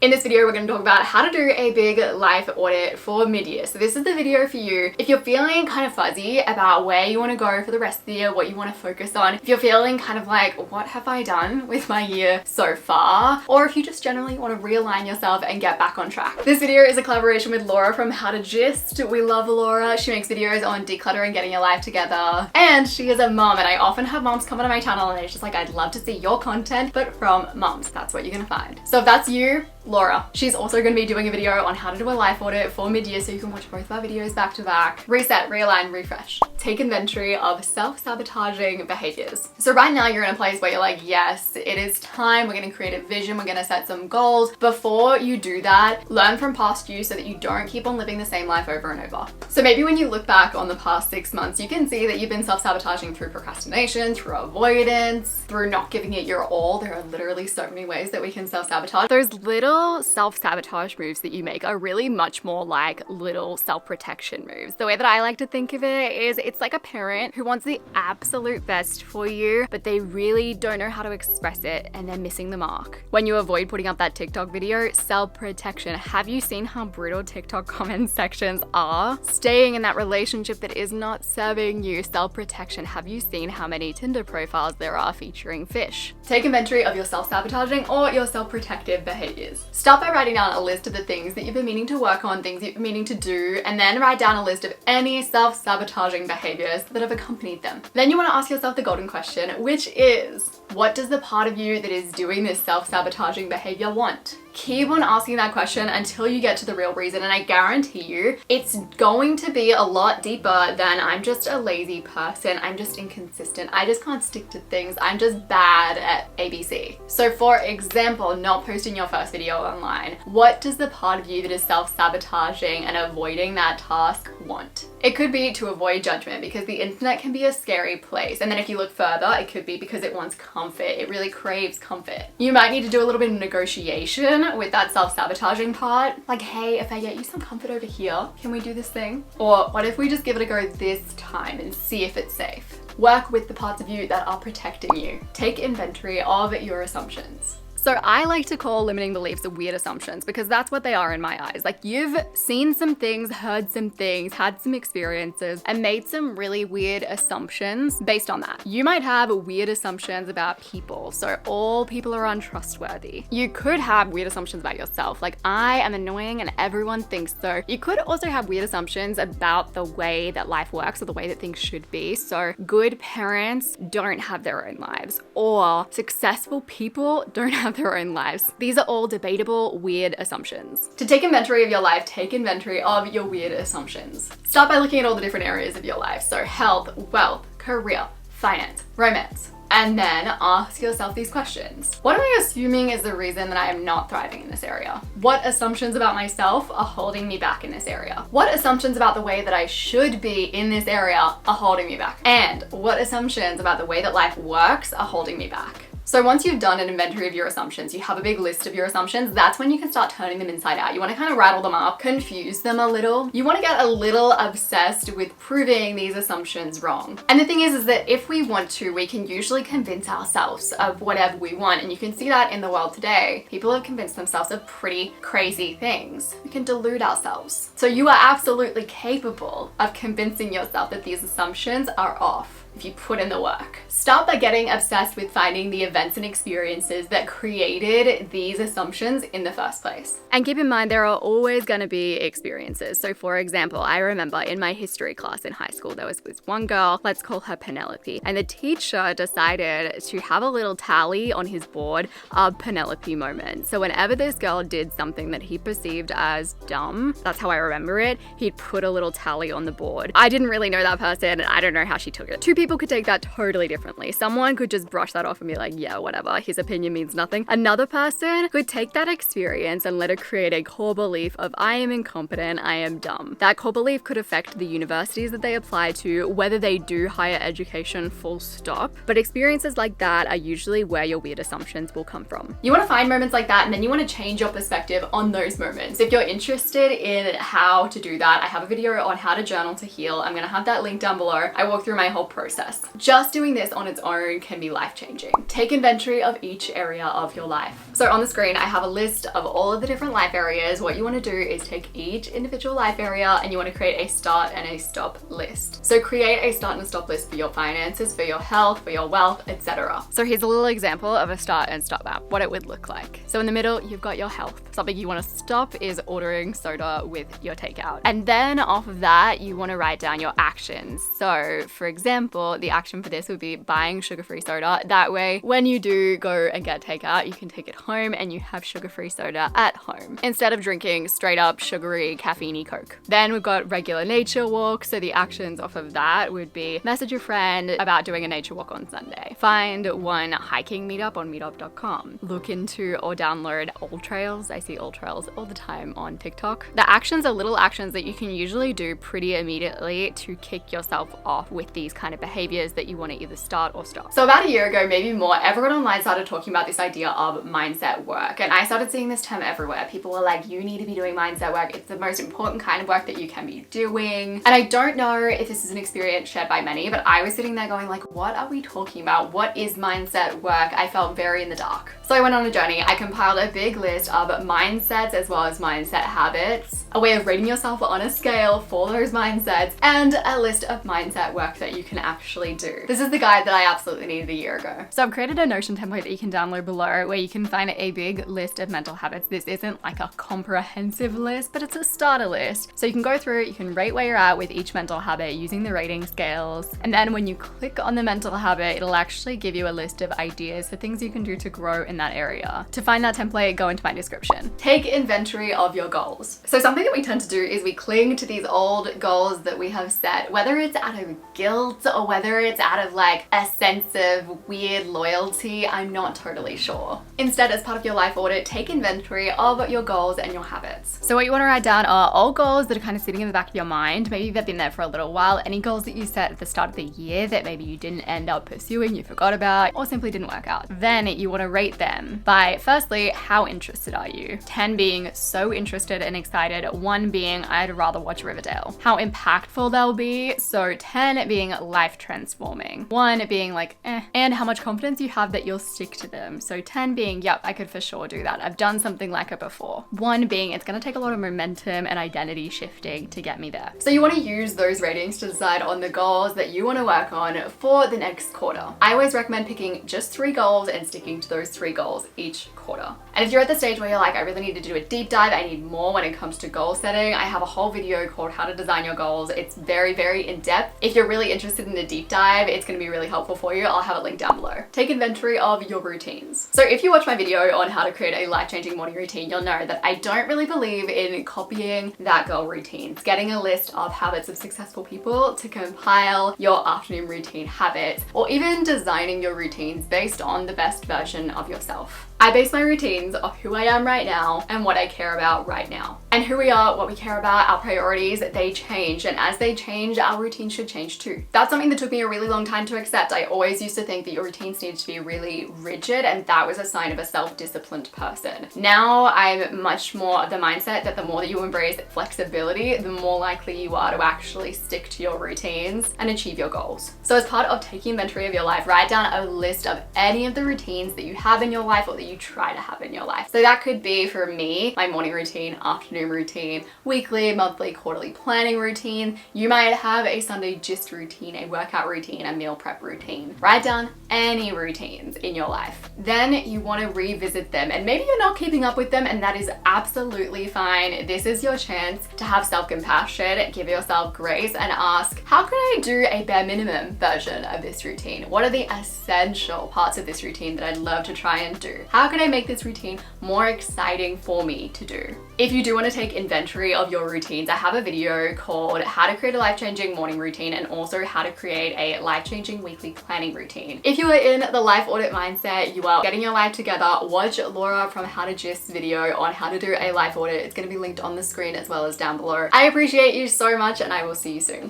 In this video, we're going to talk about how to do a big life audit for mid-year. So this is the video for you if you're feeling kind of fuzzy about where you want to go for the rest of the year, what you want to focus on, if you're feeling kind of like, what have I done with my year so far? Or if you just generally want to realign yourself and get back on track. This video is a collaboration with Laura from How to Gist. We love Laura. She makes videos on decluttering, getting your life together. And she is a mom, and I often have moms come onto my channel and it's just like, I'd love to see your content, but from moms. That's what you're going to find. So if that's you, Laura. She's also going to be doing a video on how to do a life audit for mid-year, so you can watch both of our videos back to back. Reset, realign, refresh. Take inventory of self-sabotaging behaviors. So right now you're in a place where you're like, yes, it is time. We're going to create a vision. We're going to set some goals. Before you do that, learn from past you so that you don't keep on living the same life over and over. So maybe when you look back on the past 6 months, you can see that you've been self-sabotaging through procrastination, through avoidance, through not giving it your all. There are literally so many ways that we can self-sabotage. Those little self-sabotage moves that you make are really much more like little self-protection moves. The way that I like to think of it is it's like a parent who wants the absolute best for you, but they really don't know how to express it and they're missing the mark. When you avoid putting up that TikTok video, self-protection. Have you seen how brutal TikTok comment sections are? Staying in that relationship that is not serving you, self-protection. Have you seen how many Tinder profiles there are featuring fish? Take inventory of your self-sabotaging or your self-protective behaviors. Start by writing down a list of the things that you've been meaning to work on, things you've been meaning to do, and then write down a list of any self-sabotaging behaviors that have accompanied them. Then you want to ask yourself the golden question, which is, what does the part of you that is doing this self-sabotaging behavior want? Keep on asking that question until you get to the real reason, and I guarantee you it's going to be a lot deeper than I'm just a lazy person, I'm just inconsistent, I just can't stick to things, I'm just bad at ABC. So for example, not posting your first video online. What does the part of you that is self-sabotaging and avoiding that task want? It could be to avoid judgment, because the internet can be a scary place. And then if you look further, it could be because it wants comfort. It really craves comfort. You might need to do a little bit of negotiation with that self-sabotaging part. Like, hey, if I get you some comfort over here, can we do this thing? Or what if we just give it a go this time and see if it's safe? Work with the parts of you that are protecting you. Take inventory of your assumptions. So I like to call limiting beliefs weird assumptions, because that's what they are in my eyes. Like, you've seen some things, heard some things, had some experiences, and made some really weird assumptions based on that. You might have weird assumptions about people. So all people are untrustworthy. You could have weird assumptions about yourself. Like, I am annoying and everyone thinks so. You could also have weird assumptions about the way that life works or the way that things should be. So good parents don't have their own lives, or successful people don't have their own lives. These are all debatable, weird assumptions. To take inventory of your life, take inventory of your weird assumptions. Start by looking at all the different areas of your life. So health, wealth, career, finance, romance. And then ask yourself these questions. What am I assuming is the reason that I am not thriving in this area? What assumptions about myself are holding me back in this area? What assumptions about the way that I should be in this area are holding me back? And what assumptions about the way that life works are holding me back? So once you've done an inventory of your assumptions, you have a big list of your assumptions, that's when you can start turning them inside out. You want to kind of rattle them up, confuse them a little. You want to get a little obsessed with proving these assumptions wrong. And the thing is that if we want to, we can usually convince ourselves of whatever we want. And you can see that in the world today. People have convinced themselves of pretty crazy things. We can delude ourselves. So you are absolutely capable of convincing yourself that these assumptions are off if you put in the work. Start by getting obsessed with finding the events and experiences that created these assumptions in the first place. And keep in mind, there are always going to be experiences. So for example, I remember in my history class in high school, there was this one girl, let's call her Penelope, and the teacher decided to have a little tally on his board of Penelope moments. So whenever this girl did something that he perceived as dumb, that's how I remember it, he'd put a little tally on the board. I didn't really know that person, and I don't know how she took it. Two people could take that totally differently. Someone could just brush that off and be like, yeah, whatever, his opinion means nothing. Another person could take that experience and let it create a core belief of, I am incompetent, I am dumb. That core belief could affect the universities that they apply to, whether they do higher education, full stop. But experiences like that are usually where your weird assumptions will come from. You want to find moments like that, and then you want to change your perspective on those moments. If you're interested in how to do that, I have a video on how to journal to heal. I'm going to have that link down below. I walk through my whole process. process. Just doing this on its own can be life-changing. Take inventory of each area of your life. So on the screen, I have a list of all of the different life areas. What you want to do is take each individual life area and you want to create a start and a stop list. So create a start and a stop list for your finances, for your health, for your wealth, etc. So here's a little example of a start and stop map, what it would look like. So in the middle, you've got your health. Something you want to stop is ordering soda with your takeout. And then off of that, you want to write down your actions. So for example, the action for this would be buying sugar-free soda. That way, when you do go and get takeout, you can take it home and you have sugar-free soda at home instead of drinking straight up sugary caffeine-y Coke. Then we've got regular nature walk. So the actions off of that would be message your friend about doing a nature walk on Sunday. Find one hiking meetup on meetup.com. Look into or download All Trails. I see All Trails all the time on TikTok. The actions are little actions that you can usually do pretty immediately to kick yourself off with these kind of behaviors that you want to either start or stop. So about a year ago, maybe more, everyone online started talking about this idea of mindset work. And I started seeing this term everywhere. People were like, you need to be doing mindset work. It's the most important kind of work that you can be doing. And I don't know if this is an experience shared by many, but I was sitting there going like, what are we talking about? What is mindset work? I felt very in the dark. So I went on a journey. I compiled a big list of mindsets as well as mindset habits, a way of rating yourself on a scale for those mindsets, and a list of mindset work that you can actually do. This is the guide that I absolutely needed a year ago. So I've created a Notion template that you can download below where you can find a big list of mental habits. This isn't like a comprehensive list, but it's a starter list. So you can go through it, you can rate where you're at with each mental habit using the rating scales. And then when you click on the mental habit, it'll actually give you a list of ideas for things you can do to grow in that area. To find that template, go into my description. Take inventory of your goals. So something that we tend to do is we cling to these old goals that we have set, whether it's out of guilt or whether it's out of like a sense of weird loyalty, I'm not totally sure. Instead, as part of your life audit, take inventory of your goals and your habits. So what you want to write down are all goals that are kind of sitting in the back of your mind. Maybe they've been there for a little while. Any goals that you set at the start of the year that maybe you didn't end up pursuing, you forgot about, or simply didn't work out. Then you want to rate them by, firstly, how interested are you? 10 being so interested and excited, 1 being I'd rather watch Riverdale. How impactful they'll be, so 10 being life transforming, 1 being like and how much confidence you have that you'll stick to them. So 10 being, yep, I could for sure do that. I've done something like it before. 1 being, it's gonna take a lot of momentum and identity shifting to get me there. So you want to use those ratings to decide on the goals that you want to work on for the next quarter. I always recommend picking just 3 goals and sticking to those 3 goals each quarter. And if you're at the stage where you're like, I really need to do a deep dive, I need more when it comes to goal setting, I have a whole video called How to Design Your Goals. It's very, very in-depth. If you're really interested in a deep dive, it's going to be really helpful for you. I'll have a link down below. Take inventory of your routines. So if you watch my video on how to create a life-changing morning routine, you'll know that I don't really believe in copying that girl routines. Getting a list of habits of successful people to compile your afternoon routine habits, or even designing your routines based on the best version of yourself. I base my routines off who I am right now and what I care about right now. And who we are, what we care about, our priorities, they change. And as they change, our routine should change too. That's something that took me a really long time to accept. I always used to think that your routines needed to be really rigid, and that was a sign of a self-disciplined person. Now I'm much more of the mindset that the more that you embrace flexibility, the more likely you are to actually stick to your routines and achieve your goals. So as part of taking inventory of your life, write down a list of any of the routines that you have in your life or that you try to have in your life. So that could be, for me, my morning routine, afternoon routine, weekly, monthly, quarterly planning routine. You might have a Sunday gist routine, a workout routine, a meal prep routine. Write down any routines in your life. Then you want to revisit them, and maybe you're not keeping up with them, and that is absolutely fine. This is your chance to have self-compassion, give yourself grace, and ask, how can I do a bare minimum version of this routine? What are the essential parts of this routine that I'd love to try and do? How can I make this routine more exciting for me to do? If you do want to take inventory of your routines, I have a video called How to Create a Life-Changing Morning Routine, and also How to Create a Life-Changing Weekly Planning Routine. If you are in the life audit mindset, you are getting your life together, watch Laura from How to Gist video on how to do a life audit. It's going to be linked on the screen as well as down below. I appreciate you so much, and I will see you soon.